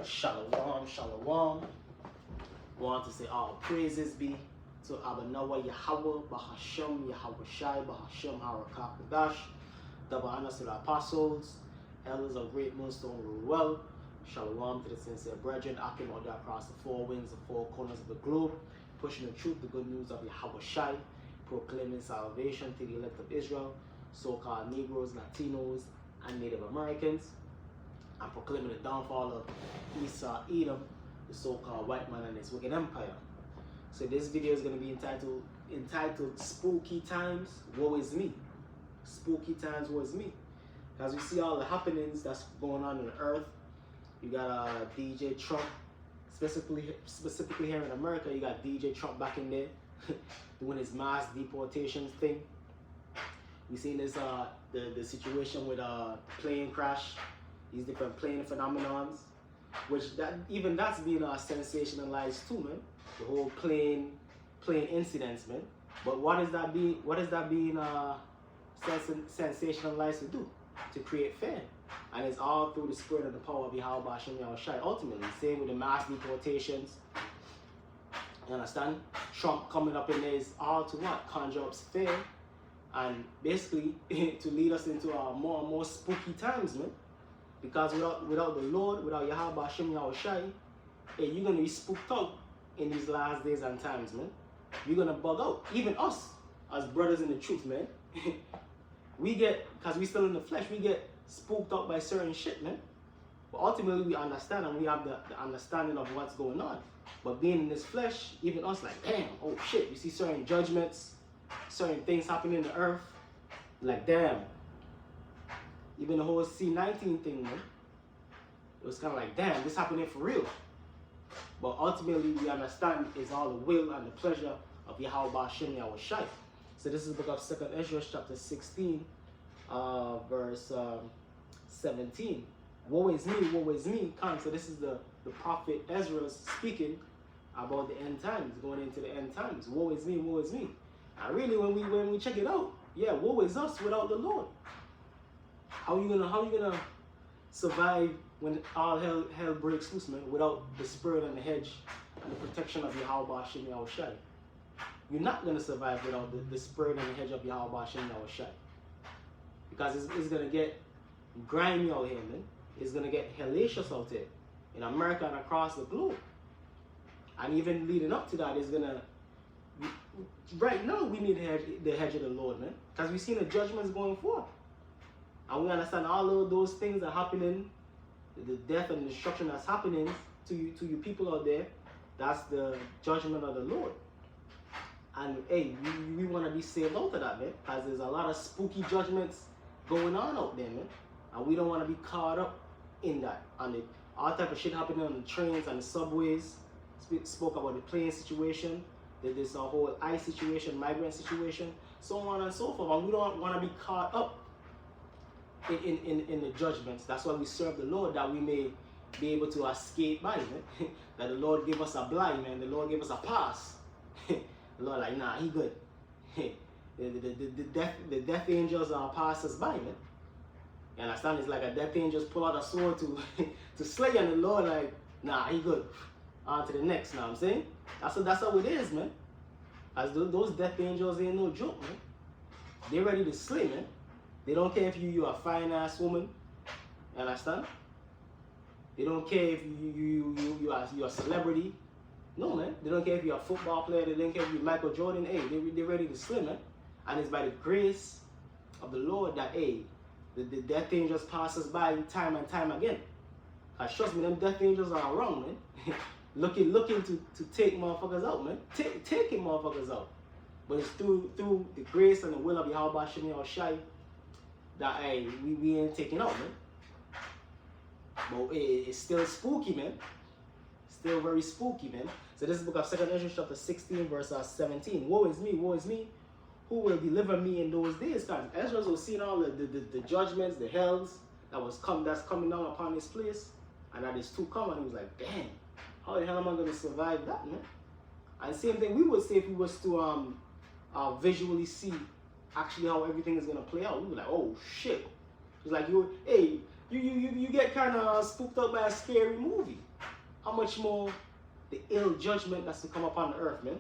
Shalom, shalom. Want to say all praises be to Abanawa Yahweh, Bahashem, Yahweh Shai, Bahashem, Harakakadash, the Bahanas to the apostles, elders of Great Moonstone rule well. Shalom to the sincere brethren, Akim out there across the four winds, the four corners of the globe, pushing the truth, the good news of Yahweh Shai, proclaiming salvation to the elect of Israel, so-called Negroes, Latinos, and Native Americans, and proclaiming the downfall of Esau, Edom, the so-called white man and his wicked empire. So this video is going to be entitled Spooky Times, Woe is Me. Spooky Times, Woe is Me. As we see all the happenings that's going on the earth, you got DJ Trump, specifically here in America, you got DJ Trump back in there doing his mass deportation thing. We seen this the situation with plane crash, these different plane phenomenons, which that's being sensationalized too, man. The whole plane incidents, man. But what is that being sensationalized to do? To create fear. And it's all through the spirit and the power of Yahweh Hashem Yahushai. Ultimately, same with the mass deportations. You understand? Trump coming up in there is all to what? Conjure up fear. And basically to lead us into more and more spooky times, man. Because without the Lord, without Yahweh Hashem Yahushai, hey, you're gonna be spooked out in these last days and times, man. You're gonna bug out. Even us, as brothers in the truth, man. We get, because we still in the flesh, we get spooked out by certain shit, man. But ultimately we understand and we have the understanding of what's going on. But being in this flesh, even us like, damn, oh shit, you see certain judgments, certain things happening in the earth, like damn. Even the whole C-19 thing, man. It was kind of like, damn, this happening for real. But ultimately we understand it's all the will and the pleasure of Yahweh Hashem Yahushai. So this is the book of 2nd Ezra, chapter 16, verse 17. Woe is me, come. So this is the prophet Ezra speaking about the end times, going into the end times. Woe is me, woe is me. And really, when we check it out, yeah, woe is us without the Lord. How you gonna survive when all hell breaks loose, man? Without the spirit and the hedge and the protection of Yahweh Hashem Yahushai. You're not going to survive without the spirit and the hedge of Yahweh Hashem Yahushai. Because it's going to get grimy out here, man. It's going to get hellacious out there in America and across the globe. And even leading up to that, it's going to... Right now, we need the hedge of the Lord, man. Because we've seen the judgments going forth. And we understand all of those things are happening, the death and destruction that's happening to you people out there. That's the judgment of the Lord. And hey, we want to be saved out of that, man, because there's a lot of spooky judgments going on out there, man, and we don't want to be caught up in that. And all type of shit happening on the trains and the subways. Spoke about the plane situation. There's a whole ICE situation, migrant situation, so on and so forth. And we don't want to be caught up in the judgments. That's why we serve the Lord, that we may be able to escape by, man. That the Lord give us a blind, man. The Lord give us a pass. The Lord like, nah, he good. the death angels pass us by, man. You understand? It's like a death angels pull out a sword to slay, and the Lord like, nah, he good. On to the next, know what I'm saying? That's how it is, man. As those death angels ain't no joke, man. They're ready to slay, man. They don't care if you're a fine ass woman. You understand? They don't care if you're a celebrity. No, man. They don't care if you're a football player. They don't care if you're Michael Jordan. Hey, they're ready to slay, man. And it's by the grace of the Lord that, hey, the death angels pass us by time and time again. Cause trust me, them death angels are wrong, man. looking to take motherfuckers out, man. Taking motherfuckers out. But it's through the grace and the will of Yahweh Hashem Yahushai that, hey, we ain't taking out, man. But it's still spooky, man. Still very spooky, man. So this is the book of 2nd Ezra, chapter 16, verse 17. Woe is me, who will deliver me in those days? Because Ezra was seeing all the judgments, the hells that's coming down upon this place, and that is too common. He was like, damn, how the hell am I going to survive that, man? And same thing we would say if we was to visually see actually how everything is going to play out. We were like, oh shit. It's like, hey, you get kind of spooked up by a scary movie. How much more the ill judgment that's to come upon the earth, man?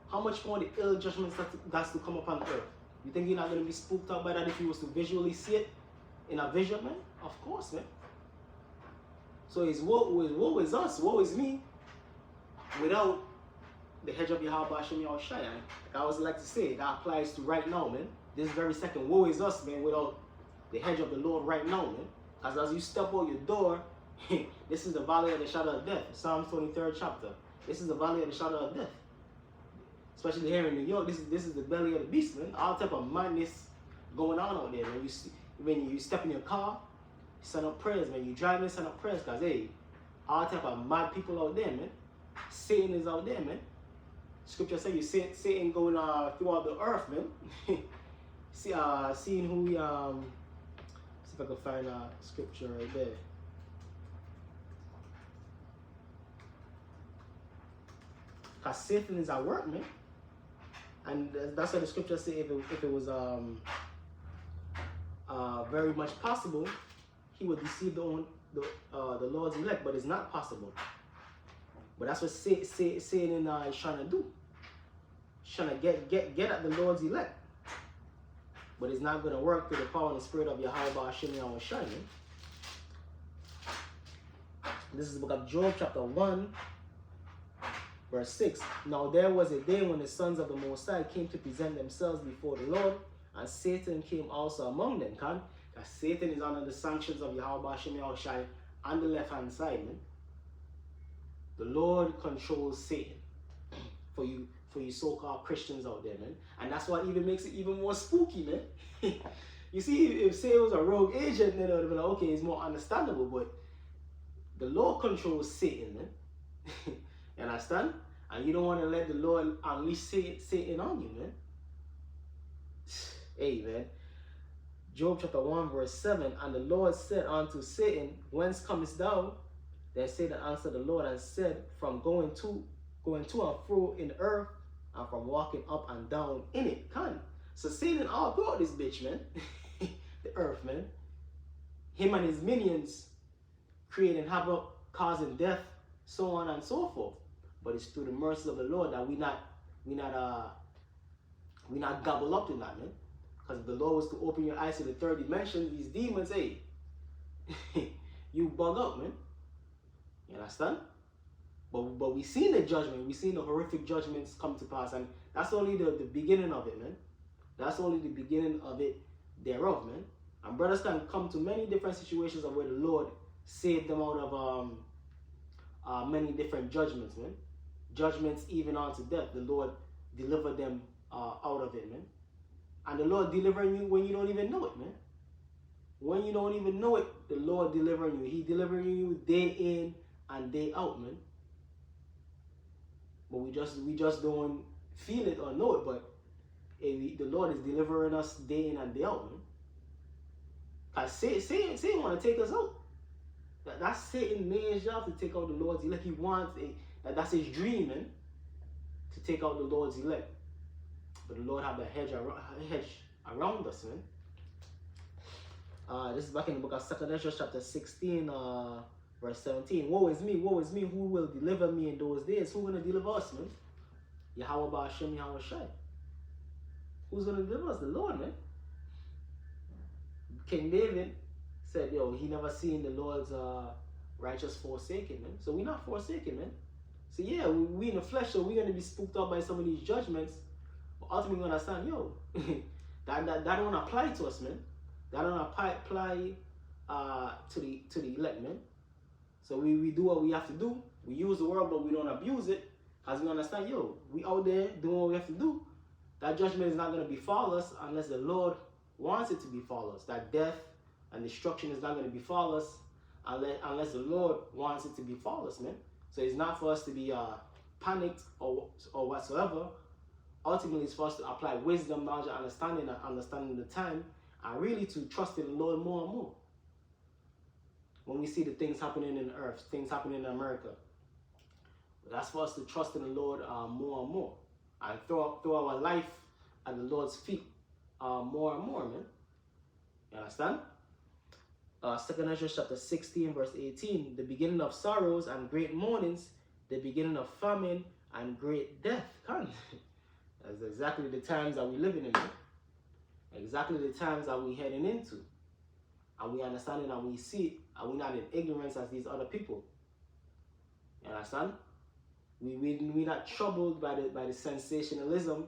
How much more the ill judgment that's to come upon the earth? You think you're not going to be spooked up by that if you was to visually see it in a vision, man? Of course, man. So it's woe is us, woe is me, without the hedge of Yahweh Hashem Yahushai. Like I always like to say, that applies to right now, man. This very second, woe is us, man, without the hedge of the Lord right now, man. Because as you step out your door, this is the valley of the shadow of death. Psalms 23rd chapter. This is the valley of the shadow of death. Especially here in New York, this is the belly of the beast, man. All type of madness going on out there, man. When you step in your car, you send up prayers, man. You drive in, send up prayers, because, hey, all type of mad people out there, man. Satan is out there, man. Scripture says you see Satan going throughout the earth, man. Seeing who we, see if I can find a scripture right there. Because Satan is at work, man. And that's what the scripture says, if it was very much possible, he would deceive the Lord's elect, but it's not possible. But that's what Satan is trying to do. He's trying to get at the Lord's elect. But it's not going to work through the power and the spirit of Yahweh Hashem Yahushai. This is the book of Job, chapter 1, verse 6. Now there was a day when the sons of the Most High came to present themselves before the Lord, and Satan came also among them. Because Satan is under the sanctions of Yahweh Hashem Yahushai on the left-hand side, man. The Lord controls Satan for you so-called Christians out there, man. And that's what even makes it even more spooky, man. You see, if Satan was a rogue agent, then it would have been like, okay, it's more understandable. But the Lord controls Satan, man. You understand? And you don't want to let the Lord unleash Satan on you, man. Hey, man. Job chapter 1, verse 7. And the Lord said unto Satan, whence comest thou? Then Satan answered the Lord and said, from going to and fro in the earth, and from walking up and down in it. So Satan all throughout this bitch, man. The earth, man. Him and his minions creating havoc, causing death, so on and so forth. But it's through the mercy of the Lord that we not gobble up in that, man. Because if the Lord was to open your eyes to the third dimension, these demons, hey, you bug up, man. You understand? But we seen the judgment, we seen the horrific judgments come to pass, and that's only the beginning of it, man. That's only the beginning of it thereof, man. And brothers can come to many different situations of where the Lord saved them out of many different judgments, man. Judgments even unto death. The Lord delivered them out of it, man. And the Lord delivering you when you don't even know it, man. When you don't even know it, the Lord delivering you. He delivering you day in and day out, man. But we just don't feel it or know it, but the Lord is delivering us day in and day out, man. Because Satan want to take us out. That's Satan's main job, to take out the Lord's elect. He wants that's his dream, man, to take out the Lord's elect. But the Lord have the hedge around us, man. This is back in the book of 2 Ezra chapter 16, verse 17. Woe is me, who will deliver me in those days? Who's going to deliver us, man? Yahweh Hashem Yahushai. Who's going to deliver us? The Lord, man. King David said, yo, he never seen the Lord's righteous forsaken, man. So we're not forsaken, man. So yeah, we in the flesh, so we're going to be spooked up by some of these judgments. But ultimately we're going to understand, yo, that don't apply to us, man. That don't apply to the elect, man. So we do what we have to do. We use the word, but we don't abuse it. Because we understand, yo, we out there doing what we have to do. That judgment is not going to befall us unless the Lord wants it to befall us. That death and destruction is not going to befall us unless the Lord wants it to befall us, man. So it's not for us to be panicked or whatsoever. Ultimately, it's for us to apply wisdom, knowledge, and understanding the time, and really to trust in the Lord more and more. When we see the things happening in the earth, things happening in America, that's for us to trust in the Lord more and more, and throw our life at the Lord's feet more and more, man. You understand? 2 Ezra chapter 16 verse 18, the beginning of sorrows and great mournings, the beginning of famine and great death. That's exactly the times that we're living in, man. Exactly the times that we're heading into. And we understand it and we see it, and we're not in ignorance as these other people. You understand? We're not troubled by the sensationalism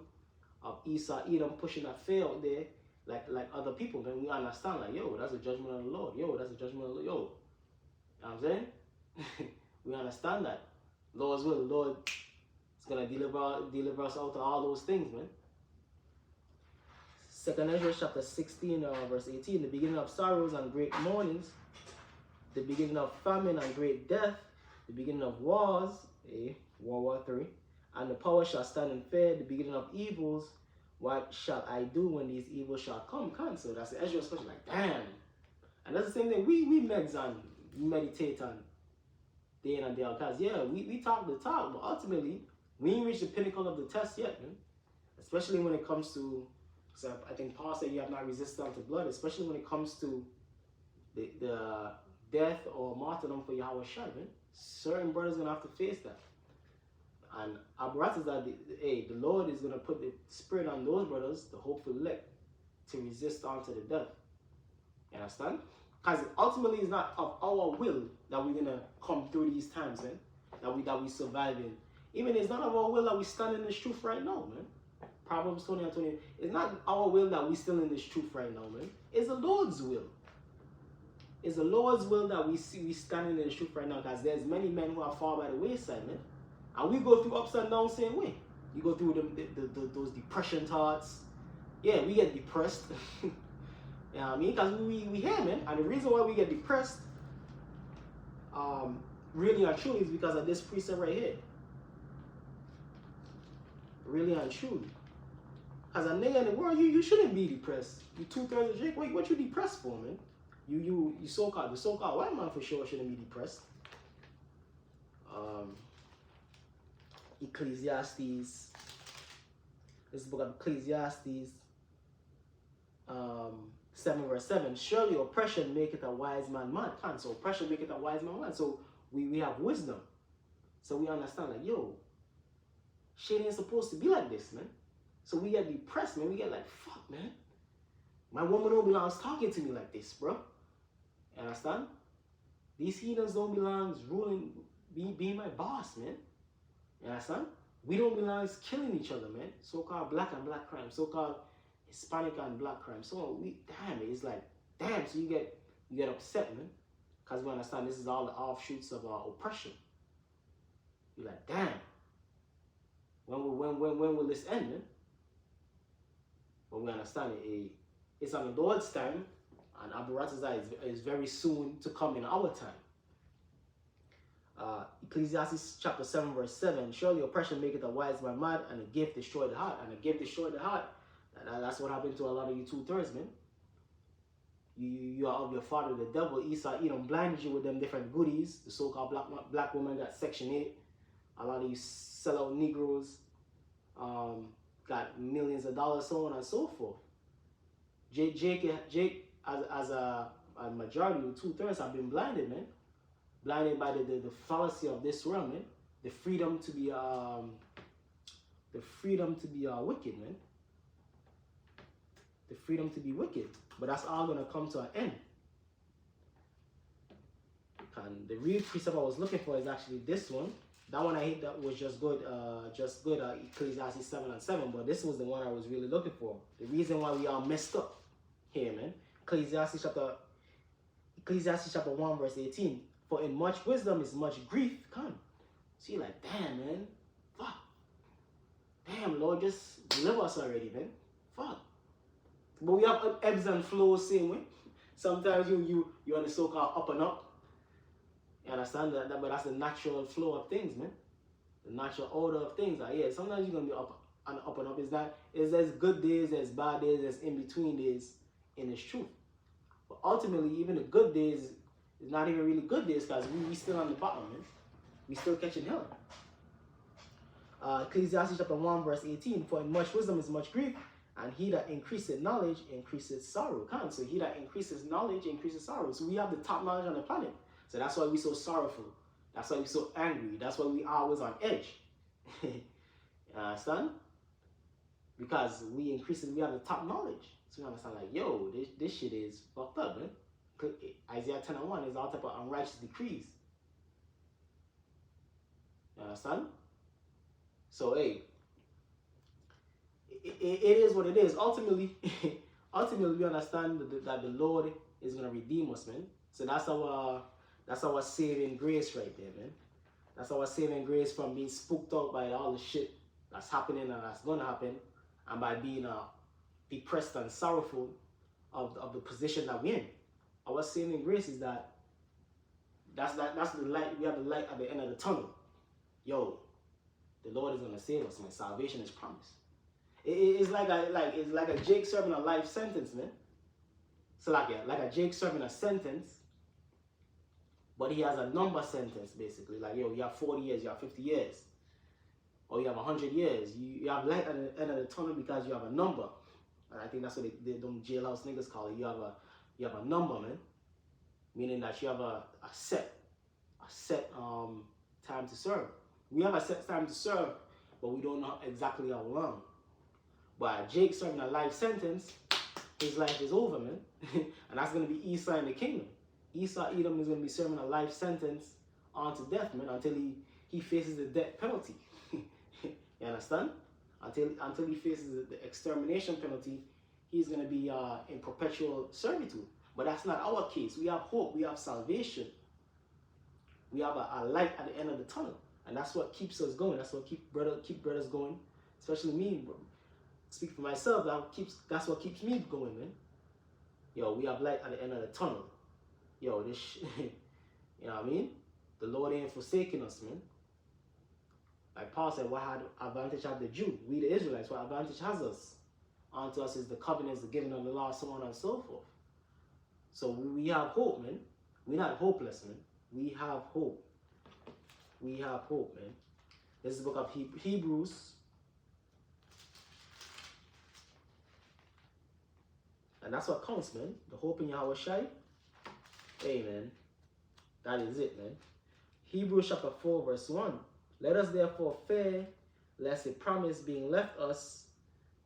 of Esau, Edom pushing that fear out there like other people. Then we understand, like, yo, that's a judgment of the Lord. Yo, that's a judgment of the Lord. Yo. You know what I'm saying? We understand that. Lord's will, the Lord is going to deliver us out of all those things, man. 2 Ezra chapter 16 verse 18, the beginning of sorrows and great mournings, the beginning of famine and great death, the beginning of wars, World War III, and the power shall stand in fear, the beginning of evils, what shall I do when these evils shall come? So that's the Ezra's question, like, damn. And that's the same thing we meditate on day in and day out. Because, yeah, we talk the talk, but ultimately, we ain't reached the pinnacle of the test yet, man. Especially when it comes to, so I think Paul said you have not resisted unto blood, especially when it comes to the death or martyrdom for Yahweh Shai, man. Certain brothers going to have to face that. And our brothers that the Lord is going to put the spirit on those brothers, the hopeful elect, to resist unto the death. You understand? Because ultimately it's not of our will that we're going to come through these times, man. That we survive in. Even it's not of our will that we stand in this truth right now, man. Proverbs 20 and 20. It's not our will that we still in this truth right now, man. It's the Lord's will. It's the Lord's will that we standing in the truth right now, because there's many men who are far by the wayside, man. And we go through ups and downs same way. You go through those depression thoughts. Yeah, we get depressed. You know what I mean? Because we here, man. And the reason why we get depressed, really and truly, is because of this precept right here. Really and truly. As a nigga in the world, you shouldn't be depressed. You 2/3 of Jake. What you depressed for, man? You the so-called white man for sure shouldn't be depressed. Ecclesiastes. This is the book of Ecclesiastes. 7 verse 7. Surely oppression maketh a wise man mad. So oppression maketh a wise man mad. So we have wisdom. So we understand, like, yo, shit ain't supposed to be like this, man. So we get depressed, man. We get like, fuck, man. My woman don't belong talking to me like this, bro. You understand? These heathens don't belong ruling, being my boss, man. You understand? We don't belong killing each other, man. So-called black and black crime. So-called Hispanic and black crime. So it's like, damn. So you get upset, man. Because we understand this is all the offshoots of our oppression. You're like, damn. When will this end, man? But we understand it's on the Lord's time, and Abu Ratazah is very soon to come in our time. Ecclesiastes chapter 7 verse 7. Surely oppression maketh a wise man mad, and a gift destroy the heart. And a gift destroy the heart. That's what happened to a lot of you 2/3, man. You are of your father the devil. Esau, Edom blinded you with them different goodies. The so-called black woman got Section 8. A lot of you sellout Negroes got millions of dollars, so on and so forth. Jake as a majority, 2/3 have been blinded, man. Blinded by the fallacy of this world, man. The freedom to be wicked, man. The freedom to be wicked. But that's all gonna come to an end. And the real precept I was looking for is actually this one. That one I hate, that was just good, Ecclesiastes 7 and 7, but this was the one I was really looking for. The reason why we all messed up here, man. Ecclesiastes chapter 1 verse 18. For in much wisdom is much grief. So you're like, damn, man. Fuck. Damn, Lord, just deliver us already, man. Fuck. But we have ebbs and flows same way. Sometimes you're on the so-called up and up. You understand that? But that's the natural flow of things, man. The natural order of things. Like, yeah, sometimes you're gonna be up and up. There's good days, there's bad days, there's in between days in this truth. But ultimately, even the good days is not even really good days, because we still on the bottom, man. We still catching hell. Ecclesiastes chapter 1 verse 18. For in much wisdom is much grief, And he that increases knowledge increases sorrow. Can so he that increases knowledge increases sorrow. So we have the top knowledge on the planet. So that's why we're so sorrowful. That's why we're so angry. That's why we always on edge. You understand? Because we have the top knowledge. So we understand like, yo, this shit is fucked up, man. Isaiah 10:1 is all type of unrighteous decrees. You understand? So hey, it is what it is. Ultimately, we understand that the Lord is gonna redeem us, man. So that's our saving grace right there, man. That's our saving grace from being spooked out by all the shit that's happening and that's gonna happen, and by being depressed and sorrowful of the position that we're in. Our saving grace is that's the light. We have the light at the end of the tunnel. Yo, the Lord is gonna save us, man. Salvation is promised. It's like a Jake serving a life sentence, man. So like a Jake serving a sentence, but he has a number sentence basically. Like, yo, you have 40 years, you have 50 years, or you have 100 years. You have light at the end of the tunnel because you have a number. And I think that's what them jailhouse niggas call it. You have a number, man. Meaning that you have a set time to serve. We have a set time to serve, but we don't know exactly how long. But Jake serving a life sentence, his life is over, man. And that's going to be Esau in the kingdom. Esau, Edom is going to be serving a life sentence unto death, man, until he faces the death penalty. You understand? Until he faces the extermination penalty, he's going to be in perpetual servitude. But that's not our case. We have hope. We have salvation. We have a light at the end of the tunnel. And that's what keeps us going. That's what keep brothers going. Especially me, bro. Speak for myself. That's what keeps me going, man. Yo, we have light at the end of the tunnel. Yo, this you know what I mean? The Lord ain't forsaking us, man. Like Paul said, what had advantage had the Jew? We the Israelites, what advantage has us? Unto us is the covenants, the giving of the law, so on and so forth. So we have hope, man. We're not hopeless, man. We have hope. We have hope, man. This is the book of Hebrews. And that's what counts, man. The hope in Yahweh Shai. Hey, man. That is it, man. Hebrews chapter 4, verse 1. Let us therefore fear, lest a promise being left us,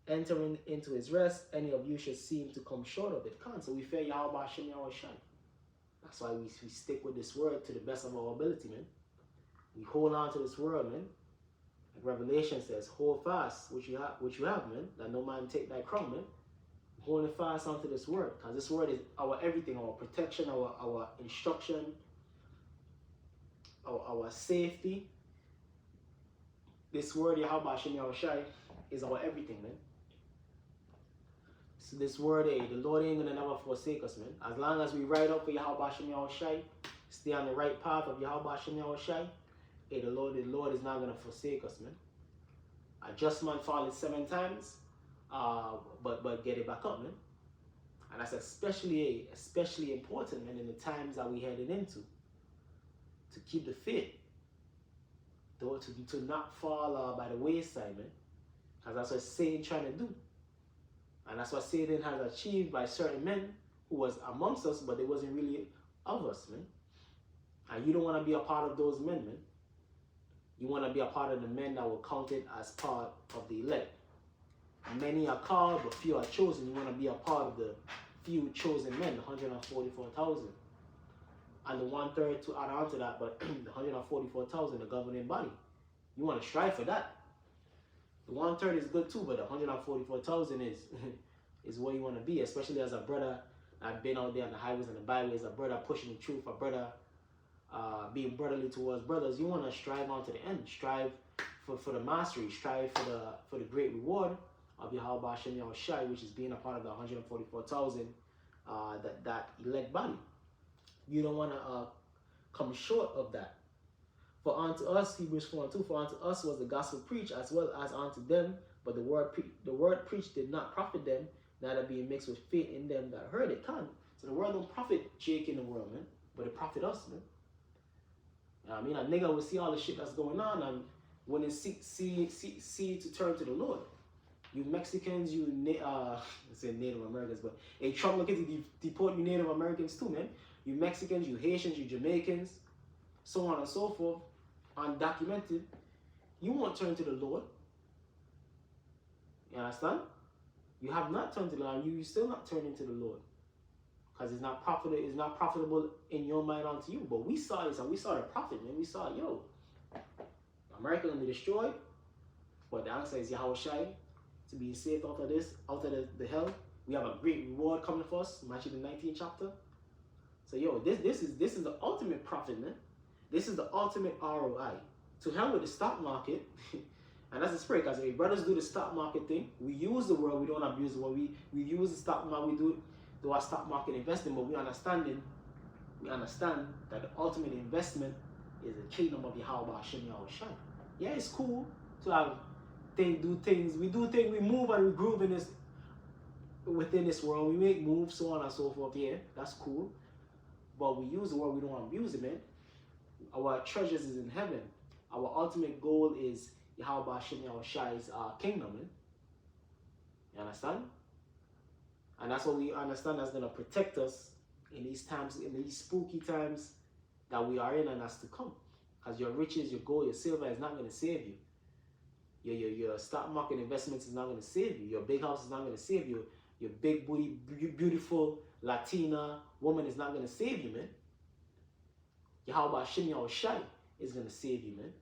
entering into his rest, any of you should seem to come short of it. So we fear Yahweh Hashem Yahweh Shai. That's why we stick with this word to the best of our ability, man. We hold on to this word, man. Like Revelation says, hold fast which you have, man, that no man take thy crown, man. Holding fast onto this word, because this word is our everything, our protection, our instruction, our safety. This word, Yahweh Hashem Yahweh Shai, is our everything, man. So this word, the Lord ain't gonna never forsake us, man. As long as we ride up for Yahweh Hashem Yahweh Shai, stay on the right path of Yahweh Hashem Yahweh Shai, the Lord is not gonna forsake us, man. A just man fallen 7 times, but get it back up, man. And that's especially important, man, in the times that we headed into. To keep the faith, to not fall by the wayside, man. Because that's what Satan trying to do. And that's what Satan has achieved by certain men who was amongst us, but they wasn't really of us, man. And you don't want to be a part of those men, man. You want to be a part of the men that were counted as part of the elect. Many are called, but few are chosen. You want to be a part of the few chosen men, the 144,000. And the 1/3 to add on to that, but the 144,000, the governing body. You want to strive for that. The 1/3 is good too, but the 144,000 is where you want to be, especially as a brother. I've been out there on the highways and the byways, a brother pushing the truth, a brother being brotherly towards brothers. You want to strive on to the end. Strive for the mastery. Strive for the great reward of Yahweh Hashem Yahweh Shai, which is being a part of the 144,000 that elect body. You don't want to come short of that. For unto us, Hebrews 4:2, for unto us was the gospel preached as well as unto them, but the word preached did not profit them, neither being mixed with faith in them that heard it. So the word don't profit Jake in the world, man, but it profit us, man. You know what I mean? A nigga will see all the shit that's going on and wouldn't see to turn to the Lord. You Mexicans, I say Native Americans, but hey, Trump looking to deport you Native Americans too, man. You Mexicans, you Haitians, you Jamaicans, so on and so forth, undocumented. You won't turn to the Lord. You understand? You have not turned to the Lord. You still not turning to the Lord. Because it's not profitable in your mind unto you. But we saw this, and we saw the prophet, man. We saw, yo, America gonna be destroyed. But the answer is Yahweh Shai, to be saved out of this, out of the hell. We have a great reward coming for us. Matthew the 19th chapter. So yo, this is the ultimate profit, man. This is the ultimate ROI. To hell with the stock market. And that's the spirit, because if brothers do the stock market thing, we use the word, we don't abuse the word. We use the stock market, we do our stock market investing, but we understand that the ultimate investment is the kingdom of Yahweh Hashem Yahweh Shai. Yeah, it's cool to have do things, we move and we groove in this, within this world, we make moves, so on and so forth. Yeah, that's cool. But we use the word, we don't abuse it, man. Our treasures is in heaven. Our ultimate goal is Yahweh Hashem Yahweh Shai's kingdom, man. You understand? And that's what we understand that's going to protect us in these times, in these spooky times that we are in and that's to come. Because your riches, your gold, your silver is not going to save you. Your stock market investments is not going to save you. Your big house is not going to save you. Your big booty, beautiful Latina woman is not going to save you, man. Yahweh Hashem Yahweh Shai is going to save you, man.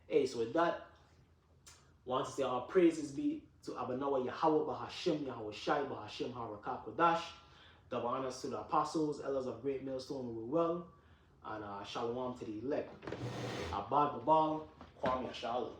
Hey, so with that, I want to say our praises be to Abanawa Yahweh Bahashem Yahweh Shai Bahashem Harakah Kodash. Double honors to the apostles, elders of Great Millstone who were well, and shalom to the elect. Abad Babal, Kwame Shalom.